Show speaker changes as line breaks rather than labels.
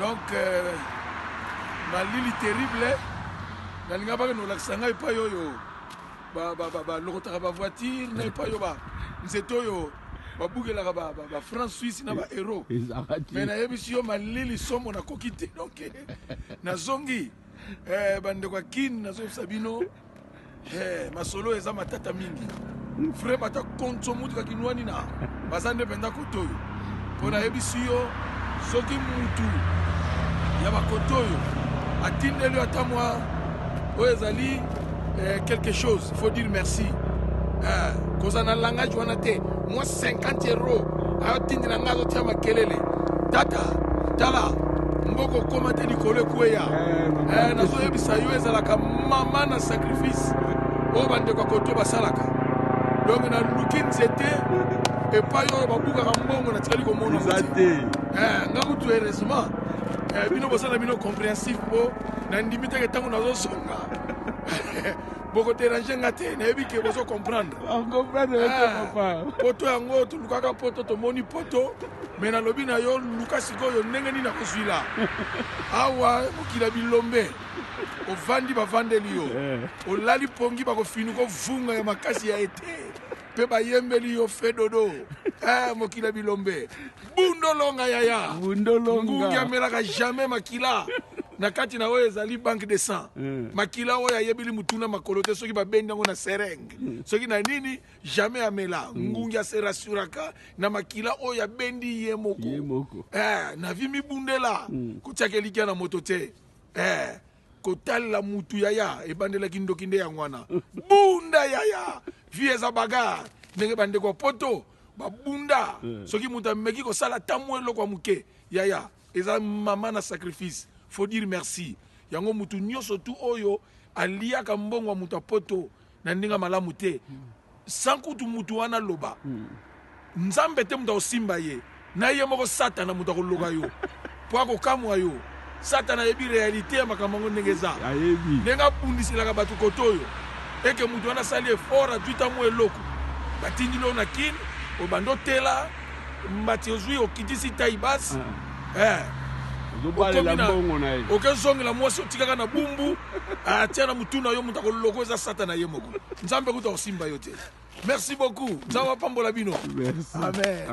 Donc, malili terrible. Nalinga pas que nous l'accent et pas yo l'autre voiture n'est pas yo c'est yo bouge la France Suisse na ba héros mais na yebi yo malili somo na kokite donc na zongi bande kwa kin na zo sabino masolo eza matata mingi frère bata konto mutu ka kinwani na bazande penda kotoyo pona yebi yo soki mutu ya bakotoyo atindeli atamwa Oezali, quelque chose, il faut dire merci. Cause on a un langage, on a été, moi 50 euros. Aotindi na ngazo tia makelele. Tata, tala, mboko komate di kole kueya. Nazo yebisa yo ezalaka mama na sacrifice. O bande kwa koto basalaka. Donc na looking c'était et pas yo babuka kambongo na tikali ko mono. Ngakutu heureusement. Bino bosala bino compréhensif po na ndimite ke tango nazo songa. Boko déranger ngate na yebi ke bozo comprendre.
On comprendre papa.
Poto yango to lukaka poto to moni poto mais na lobi na yo luka sikoyo ndenge ni na kozwila. Awa mokila bilombe. O vandi ba vandeli yo. O lali pongi ba ko finu ko vunga ya makasi ya ete. Pe ba yembeli yo fedodo. Mokila bilombe. Bundolonga yaya.
Bundolonga.
Ngungia melaka jamais makila. Na kati na oyo ezali banque de sang. Makila oyo ayebili mutuna makolote soki ba bendi ngo na sereng. Soki na nini jamais amela. Ngungia se rassuraka na makila oyo ya bendi yemoko. Na vimi bundela. Kutiake likia na motote. Kotala mutu yaya ebandela kindokinde ya ngwana. Bunda yaya. Vieza baga. Nenge bande kwa poto. Babunda soki muta meki ko sala tamwelo kwa muke yaya eza mama na sacrifice faut dire merci yango mutu nyoso tu oyo alia ka mbongo muta poto na ndinga malamu te sankutu mutu wana loba nzambe te muta osimba ye na ye moko satana muta ko loga yo po ko kamwa yo satana yebi réalité ya makambo ndengeza ayebi nenga bundisila ka batu kotoyo eke mutu wana sali effort atuita mo eloko batindilo na kin obando tela mbati ozwi okitisi taibas okezongela mwasi otikaka na bumbu atia na mutuna yo mutu akoloko eza satana ye moko nzambe kuta osimba yo te merci beaucoup nzambe apambola bino amen